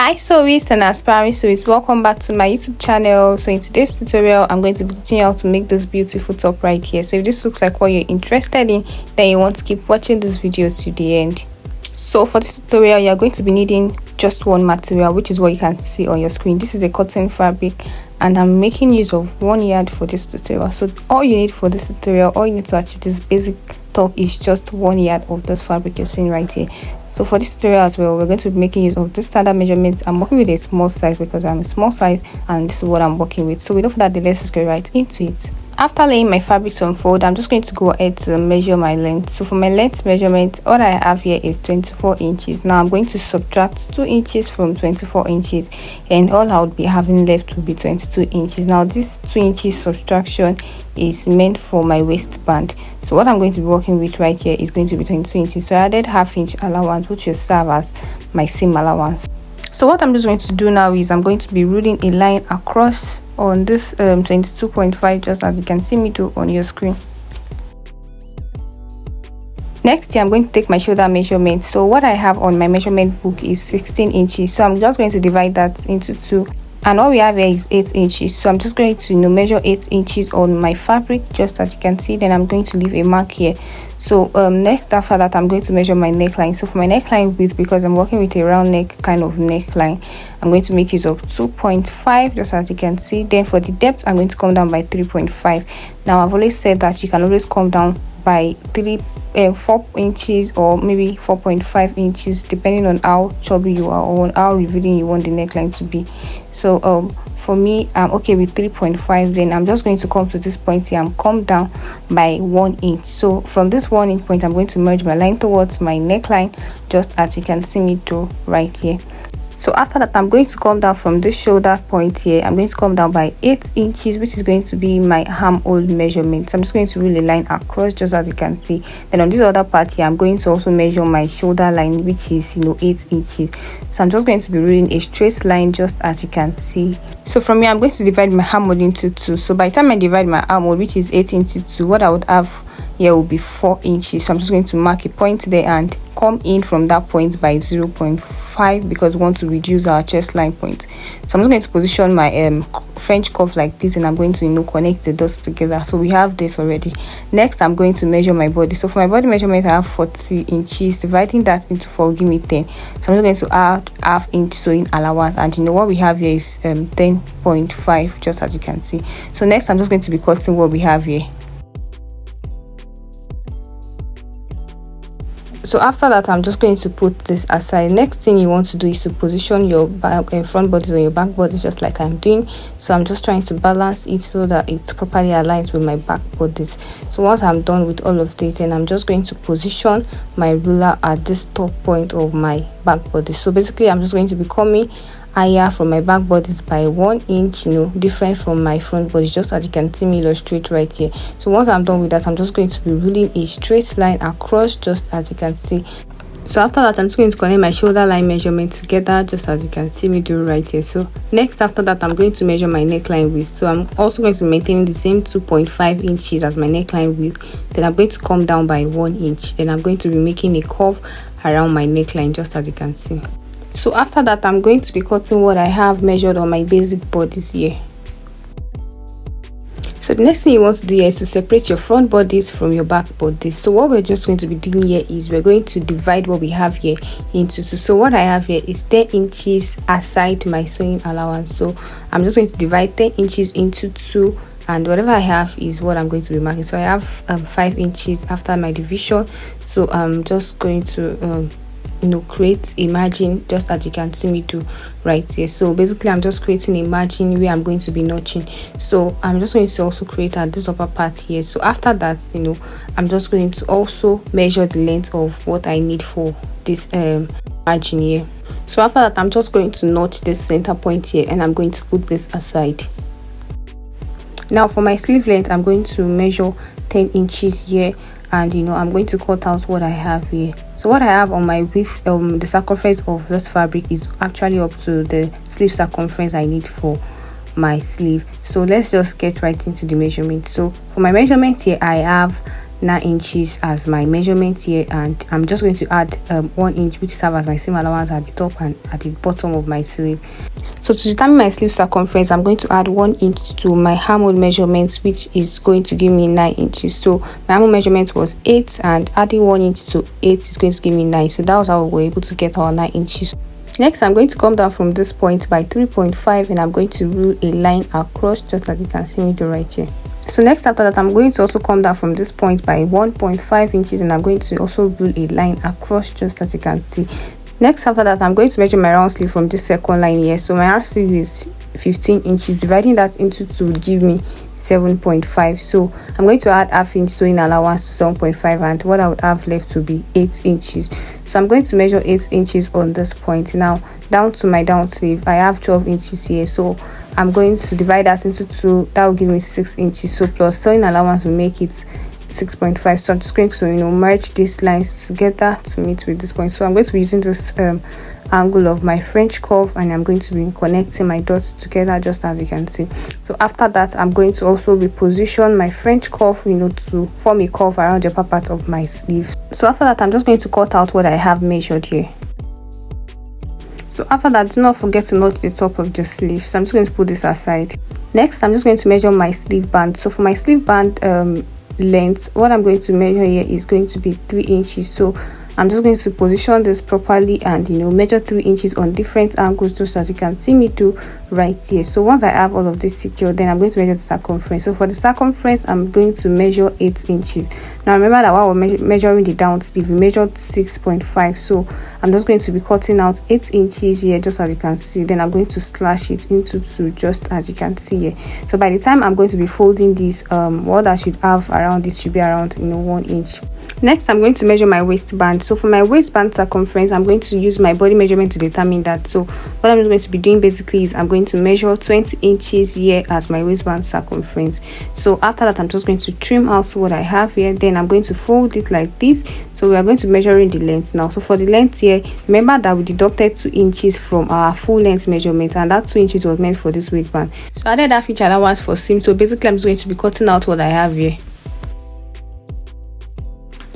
Hi sewists and aspiring sewists, welcome back to my YouTube channel. So in today's tutorial I'm going to be teaching you how to make this beautiful top right here. So if this looks like what you're interested in, then you want to keep watching this video to the end. So for this tutorial you're going to be needing just one material, which is what you can see on your screen. This is a cotton fabric and I'm making use of 1 yard for this tutorial. So all you need for this tutorial, all you need to achieve this basic top is just 1 yard of this fabric you're seeing right here. So for this tutorial as well, we're going to be making use of this standard measurements. I'm working with a small size because I'm a small size and this is what I'm working with. So without further delay, let's get right into it. After laying my fabric to unfold, I'm just going to go ahead to measure my length. So for my length measurement, all I have here is 24 inches. Now I'm going to subtract 2 inches from 24 inches and all I would be having left will be 22 inches. Now this 2 inches subtraction is meant for my waistband. So what I'm going to be working with right here is going to be 22 inches. So I added half-inch allowance, which will serve as my seam allowance. So what I'm just going to do now is I'm going to be ruling a line across on this 22.5, just as you can see me do on your screen. Next here, I'm going to take my shoulder measurement. So what I have on my measurement book is 16 inches. So I'm just going to divide that into 2. And all we have here is 8 inches. So I'm just going to measure 8 inches on my fabric, just as you can see. Then I'm going to leave a mark here. So next after that, I'm going to measure my neckline. So for my neckline width, because I'm working with a round neck kind of neckline, I'm going to make use of 2.5, just as you can see. Then for the depth, I'm going to come down by 3.5. Now I've always said that you can always come down by 4 inches or maybe 4.5 inches, depending on how chubby you are or on how revealing you want the neckline to be. So for me, I'm okay with 3.5. Then I'm just going to come to this point here and come down by 1 inch. So from this 1 inch point, I'm going to merge my line towards my neckline, just as you can see me do right here. So after that, I'm going to come down from this shoulder point here. I'm going to come down by 8 inches, which is going to be my armhole measurement. So I'm just going to rule a line across, just as you can see. Then on this other part here, I'm going to also measure my shoulder line, which is 8 inches. So I'm just going to be ruling a straight line, just as you can see. So from here, I'm going to divide my armhole into 2. So by the time I divide my armhole, which is 8 into 2, what I would have here will be 4 inches. So I'm just going to mark a point there and come in from that point by 0.5 because we want to reduce our chest line point. So I'm just going to position my French cuff like this, and I'm going to connect the dots together. So we have this already. Next, I'm going to measure my body. So for my body measurement, I have 40 inches. Dividing that into 4 give me 10. So I'm just going to add half-inch sewing allowance, and what we have here is 10.5, just as you can see. So next, I'm just going to be cutting what we have here. So after that, I'm just going to put this aside. Next thing you want to do is to position your back and front bodies on your back bodies, just like I'm doing. So I'm just trying to balance it so that it's properly aligned with my back bodies. So once I'm done with all of this, then I'm just going to position my ruler at this top point of my back body. So basically, I'm just going to be coming higher from my back bodies by 1 inch, different from my front body, just as you can see me illustrate right here. So once I'm done with that, I'm just going to be ruling a straight line across, just as you can see. So after that, I'm just going to connect my shoulder line measurement together, just as you can see me do right here. So next after that, I'm going to measure my neckline width. So I'm also going to maintain the same 2.5 inches as my neckline width. Then I'm going to come down by 1 inch. Then I'm going to be making a curve around my neckline, just as you can see. So after that, I'm going to be cutting what I have measured on my basic bodies here. So the next thing you want to do here is to separate your front bodies from your back bodies. So what we're just going to be doing here is we're going to divide what we have here into 2. So what I have here is 10 inches aside my sewing allowance. So I'm just going to divide 10 inches into 2. And whatever I have is what I'm going to be marking. So I have 5 inches after my division. So I'm just going to create a margin, just as you can see me do right here. So basically, I'm just creating a margin where I'm going to be notching. So I'm just going to also create at this upper part here. So after that, I'm just going to also measure the length of what I need for this margin here. So after that, I'm just going to notch this center point here, and I'm going to put this aside. Now for my sleeve length, I'm going to measure 10 inches here, and I'm going to cut out what I have here. So what I have on my width, the circumference of this fabric is actually up to the sleeve circumference I need for my sleeve. So let's just get right into the measurement. So for my measurement here, I have 9 inches as my measurement here, and I'm just going to add 1 inch, which serves as my seam allowance at the top and at the bottom of my sleeve. So to determine my sleeve circumference, I'm going to add 1 inch to my armhole measurement, which is going to give me 9 inches. So my armhole measurement was 8, and adding 1 inch to 8 is going to give me 9. So that was how we were able to get our 9 inches. Next, I'm going to come down from this point by 3.5, and I'm going to rule a line across, just as you can see me do right here. So next, after that, I'm going to also come down from this point by 1.5 inches, and I'm going to also rule a line across, just as you can see. Next, after that, I'm going to measure my round sleeve from this second line here. So my round sleeve is 15 inches. Dividing that into 2 will give me 7.5. So I'm going to add half inch sewing allowance to 7.5, and what I would have left to be 8 inches. So I'm going to measure 8 inches on this point. Now down to my down sleeve, I have 12 inches here, so I'm going to divide that into 2. That will give me 6 inches. So plus sewing allowance will make it 6.5. So I'm just going to merge these lines together to meet with this point. So I'm going to be using this angle of my French curve, and I'm going to be connecting my dots together, just as you can see. So after that, I'm going to also reposition my French curve to form a curve around the upper part of my sleeve. So after that, I'm just going to cut out what I have measured here. So after that, do not forget to notch the top of the sleeve. So I'm just going to put this aside. Next, I'm just going to measure my sleeve band. So for my sleeve band length, what I'm going to measure here is going to be 3 inches. So I'm just going to position this properly and measure 3 inches on different angles, just as you can see me do right here. So once I have all of this secure, then I'm going to measure the circumference. So for the circumference, I'm going to measure 8 inches. Now remember that while we're measuring the down sleeve, we measured 6.5. So I'm just going to be cutting out 8 inches here, just as you can see. Then I'm going to slash it into 2, just as you can see here. So by the time I'm going to be folding this, what I should have around this should be around 1 inch. Next, I'm going to measure my waistband. So for my waistband circumference, I'm going to use my body measurement to determine that. So what I'm going to be doing basically is I'm going to measure 20 inches here as my waistband circumference. So after that, I'm just going to trim out what I have here. Then I'm going to fold it like this. So we are going to measure in the length now. So for the length here, remember that we deducted 2 inches from our full length measurement, and that 2 inches was meant for this waistband. So I added half inch allowance for seam. So basically, I'm just going to be cutting out what I have here.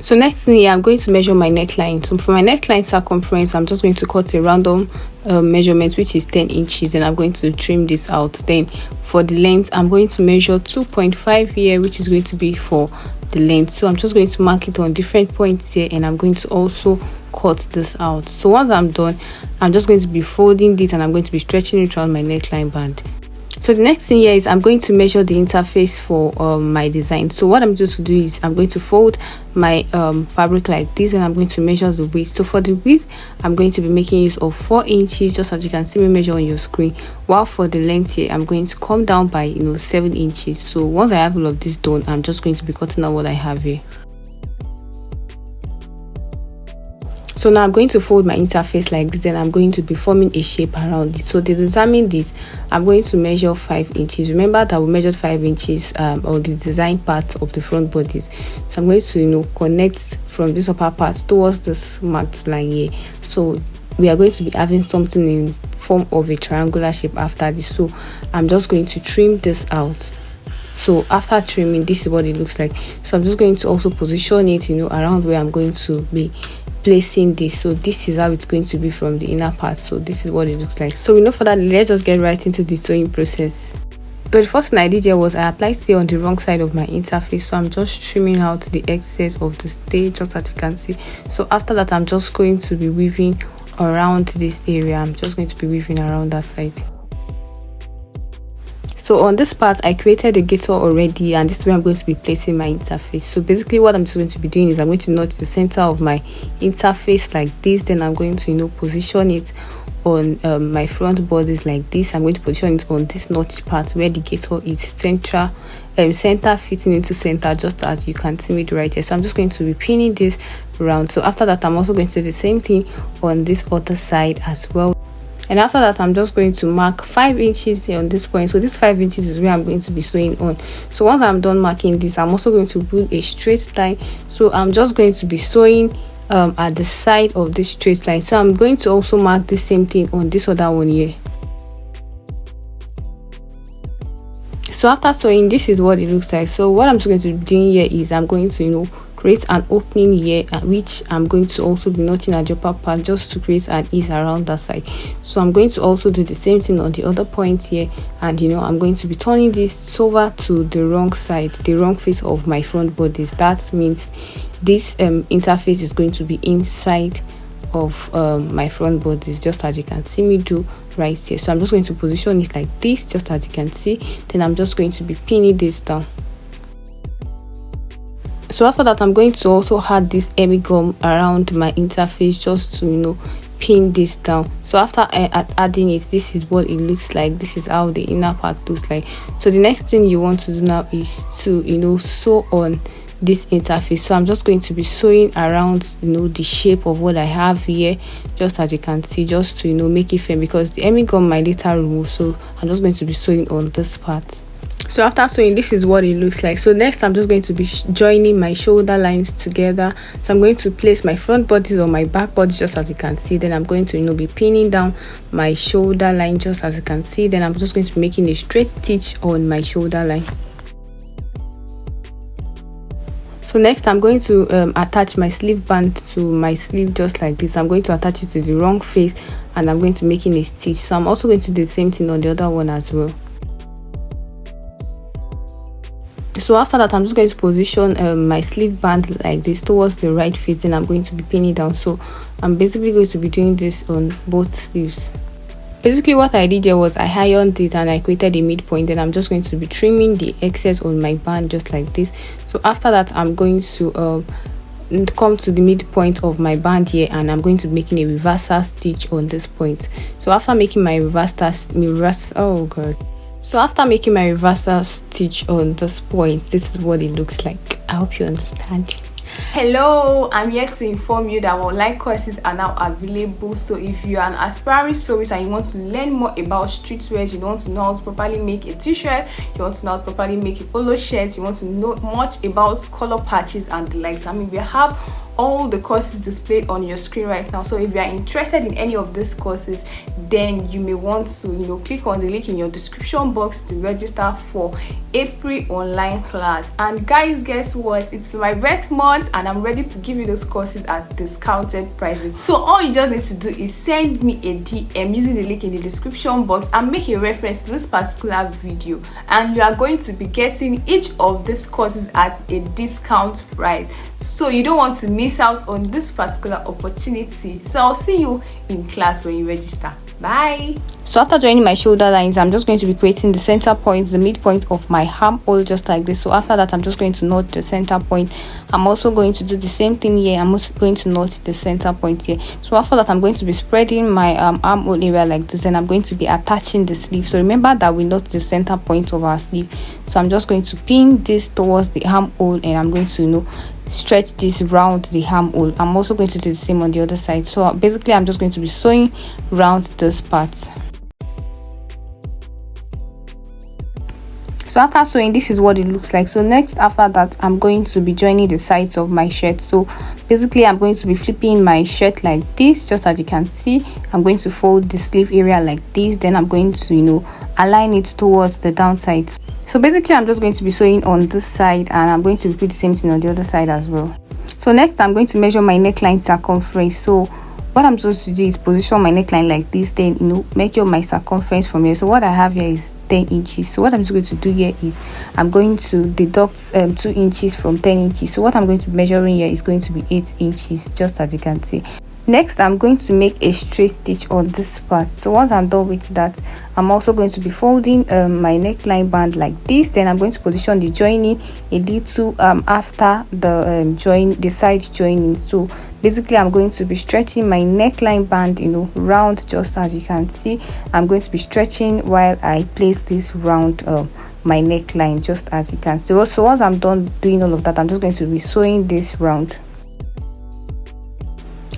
So next thing here, I'm going to measure my neckline. So for my neckline circumference, I'm just going to cut a random measurement, which is 10 inches, and I'm going to trim this out. Then for the length, I'm going to measure 2.5 here, which is going to be for the length. So I'm just going to mark it on different points here, and I'm going to also cut this out. So once I'm done, I'm just going to be folding this, and I'm going to be stretching it around my neckline band. So the next thing here is I'm going to measure the interface for my design. So what I'm going to do is I'm going to fold my fabric like this, and I'm going to measure the width. So for the width, I'm going to be making use of 4 inches, just as you can see me measure on your screen. While for the length here, I'm going to come down by 7 inches. So once I have all of this done, I'm just going to be cutting out what I have here. So now I'm going to fold my interface like this, and I'm going to be forming a shape around it. So to determine this, I'm going to measure 5 inches. Remember that we measured 5 inches on the design part of the front bodies. So I'm going to connect from this upper part towards this marked line here. So we are going to be having something in form of a triangular shape after this. So I'm just going to trim this out. So after trimming, this is what it looks like. So I'm just going to also position it around where I'm going to be placing this. So this is how it's going to be from the inner part. So this is what it looks like. So we know for that, let's just get right into the sewing process. So the first thing I did here was I applied stay on the wrong side of my interface. So I'm just trimming out the excess of the stay, just as you can see. So after that, I'm just going to be weaving around this area. I'm just going to be weaving around that side. So on this part, I created a gator already, and this is where I'm going to be placing my interface. So basically what I'm just going to be doing is I'm going to notch the center of my interface like this. Then I'm going to position it on my front bodies like this. I'm going to position it on this notch part where the gator is center fitting into center, just as you can see me right here. So I'm just going to be pinning this around. So after that, I'm also going to do the same thing on this other side as well. And after that, I'm just going to mark 5 inches here on this point. So this 5 inches is where I'm going to be sewing on. So once I'm done marking this, I'm also going to build a straight line. So I'm just going to be sewing at the side of this straight line. So I'm going to also mark the same thing on this other one here. So after sewing, this is what it looks like. So what I'm just going to be doing here is I'm going to create an opening here, which I'm going to also be knotting at the upper part just to create an ease around that side. So I'm going to also do the same thing on the other point here, and I'm going to be turning this over to the wrong side, the wrong face of my front bodice. That means this interface is going to be inside of my front bodice, just as you can see me do right here. So I'm just going to position it like this, just as you can see. Then I'm just going to be pinning this down. So after that, I'm going to also add this hemi gum around my interface just to pin this down. So after adding it, this is what it looks like. This is how the inner part looks like. So the next thing you want to do now is to sew on this interface. So I'm just going to be sewing around the shape of what I have here, just as you can see, just to make it firm, because the hemi gum might later remove. So I'm just going to be sewing on this part. So after sewing, this is what it looks like. So next, I'm just going to be joining my shoulder lines together. So I'm going to place my front bodice on my back bodice, just as you can see. Then I'm going to be pinning down my shoulder line, just as you can see. Then I'm just going to be making a straight stitch on my shoulder line. So next, I'm going to attach my sleeve band to my sleeve, just like this. I'm going to attach it to the wrong face, and I'm going to making a stitch. So I'm also going to do the same thing on the other one as well. So after that, I'm just going to position my sleeve band like this towards the right face, and I'm going to be pinning down. So I'm basically going to be doing this on both sleeves. Basically what I did here was I ironed it and I created a midpoint. Then I'm just going to be trimming the excess on my band, just like this. So after that, I'm going to come to the midpoint of my band here, and I'm going to be making a reversal stitch on this point. So after making my So after making my reversal stitch on this point, this is what it looks like. I hope you understand. Hello, I'm here to inform you that online courses are now available. So if you are an aspiring sewist and you want to learn more about streetwears, you want to know how to properly make a t-shirt, you want to know how to properly make a polo shirt, you want to know much about color patches and the likes, we have all the courses displayed on your screen right now. So if you are interested in any of these courses, then you may want to click on the link in your description box to register for April online class. And guys, guess what, it's my birth month and I'm ready to give you those courses at discounted prices. So all you just need to do is send me a DM using the link in the description box and make a reference to this particular video, and you are going to be getting each of these courses at a discount price. So you don't want to miss out on this particular opportunity. So I'll see you in class when you register. Bye. So after joining my shoulder lines, I'm just going to be creating the center point, the midpoint of my armhole, just like this. So after that, I'm just going to knot the center point. I'm also going to do the same thing here. I'm also going to knot the center point here. So after that, I'm going to be spreading my armhole area like this, and I'm going to be attaching the sleeve. So remember that we knot the center point of our sleeve. So I'm just going to pin this towards the armhole, and I'm going to stretch this round the armhole. I'm also going to do the same on the other side. So basically, I'm just going to be sewing round this part. So after sewing, this is what it looks like. So next, after that, I'm going to be joining the sides of my shirt. So basically, I'm going to be flipping my shirt like this, just as you can see. I'm going to fold the sleeve area like this. Then I'm going to align it towards the downside. So basically, I'm just going to be sewing on this side, and I'm going to repeat the same thing on the other side as well. So next, I'm going to measure my neckline circumference. So what I'm supposed to do is position my neckline like this, then measure my circumference from here. So what I have here is 10 inches. So what I'm just going to do here is I'm going to deduct 2 inches from 10 inches. So what I'm going to be measuring here is going to be 8 inches, just as you can see. Next, I'm going to make a straight stitch on this part. So once I'm done with that, I'm also going to be folding my neckline band like this. Then I'm going to position the joining a little after the side joining. So basically, I'm going to be stretching my neckline band round, just as you can see. I'm going to be stretching while I place this round my neckline, just as you can see. So once I'm done doing all of that, I'm just going to be sewing this round.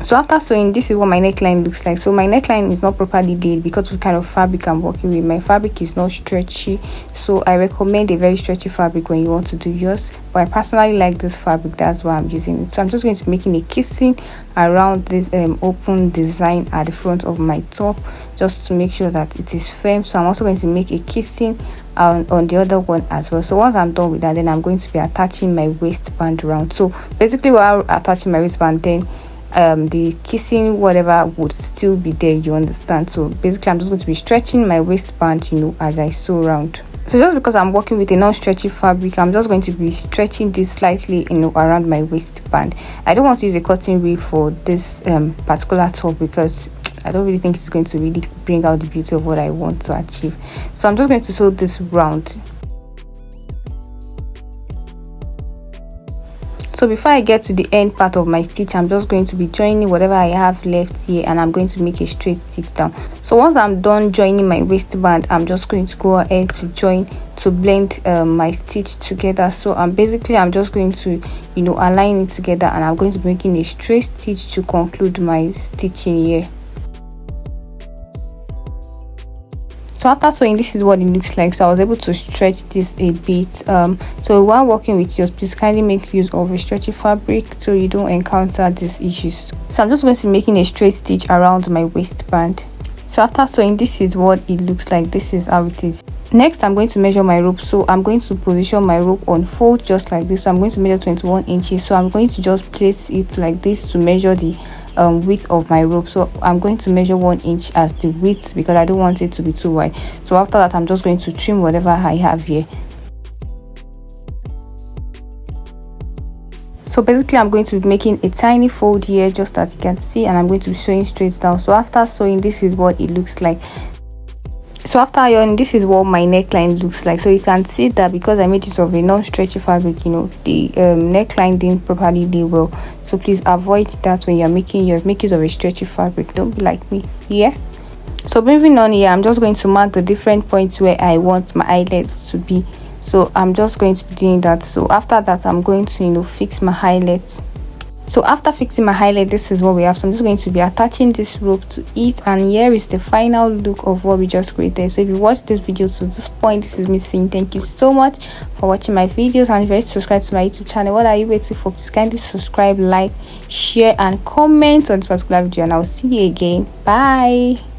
So after sewing, this is what my neckline looks like. So my neckline is not properly laid because of the kind of fabric I'm working with. My fabric is not stretchy, so I recommend a very stretchy fabric when you want to do yours, but I personally like this fabric, that's why I'm using it. So I'm just going to be making a kissing around this open design at the front of my top, just to make sure that it is firm. So I'm also going to make a kissing on the other one as well. So once I'm done with that, then I'm going to be attaching my waistband around. So basically, while attaching my waistband, then the kissing whatever would still be there, you understand. So basically I'm just going to be stretching my waistband, you know, as I sew around. So just because I'm working with a non-stretchy fabric, I'm just going to be stretching this slightly, you know, around my waistband. I don't want to use a cotton rib for this particular top because I don't really think it's going to really bring out the beauty of what I want to achieve. So I'm just going to sew this round. So before I get to the end part of my stitch, I'm just going to be joining whatever I have left here, and I'm going to make a straight stitch down. So once I'm done joining my waistband, I'm just going to go ahead to join to blend my stitch together. So I'm just going to, you know, align it together, and I'm going to be making a straight stitch to conclude my stitching here. So after sewing, this is what it looks like. So I was able to stretch this a bit. So while working with yours, please kindly make use of a stretchy fabric so you don't encounter these issues. So I'm just going to be making a straight stitch around my waistband. So after sewing, this is what it looks like. This is how it is. Next, I'm going to measure my rope. So I'm going to position my rope on fold just like this. So I'm going to measure 21 inches. So I'm going to just place it like this to measure the width of my rope. So I'm going to measure 1 inch as the width because I don't want it to be too wide. So after that, I'm just going to trim whatever I have here. So basically I'm going to be making a tiny fold here, just as you can see, and I'm going to be sewing straight down. So after sewing, this is what it looks like. So after ironing, this is what my neckline looks like. So you can see that because I made use of a non-stretchy fabric, you know, the neckline didn't properly lay well. So please avoid that when you're making yours. Make use of a stretchy fabric, don't be like me here. So moving on here, I'm just going to mark the different points where I want my eyelets to be. So I'm just going to be doing that. So after that, I'm going to, you know, fix my highlights. So after fixing my highlight, this is what we have. So I'm just going to be attaching this rope to it, and here is the final look of what we just created. So if you watched this video to this point, this is me saying thank you so much for watching my videos, and if you're subscribed to my YouTube channel, what are you waiting for? Please kindly subscribe, like, share and comment on this particular video, and I'll see you again. Bye.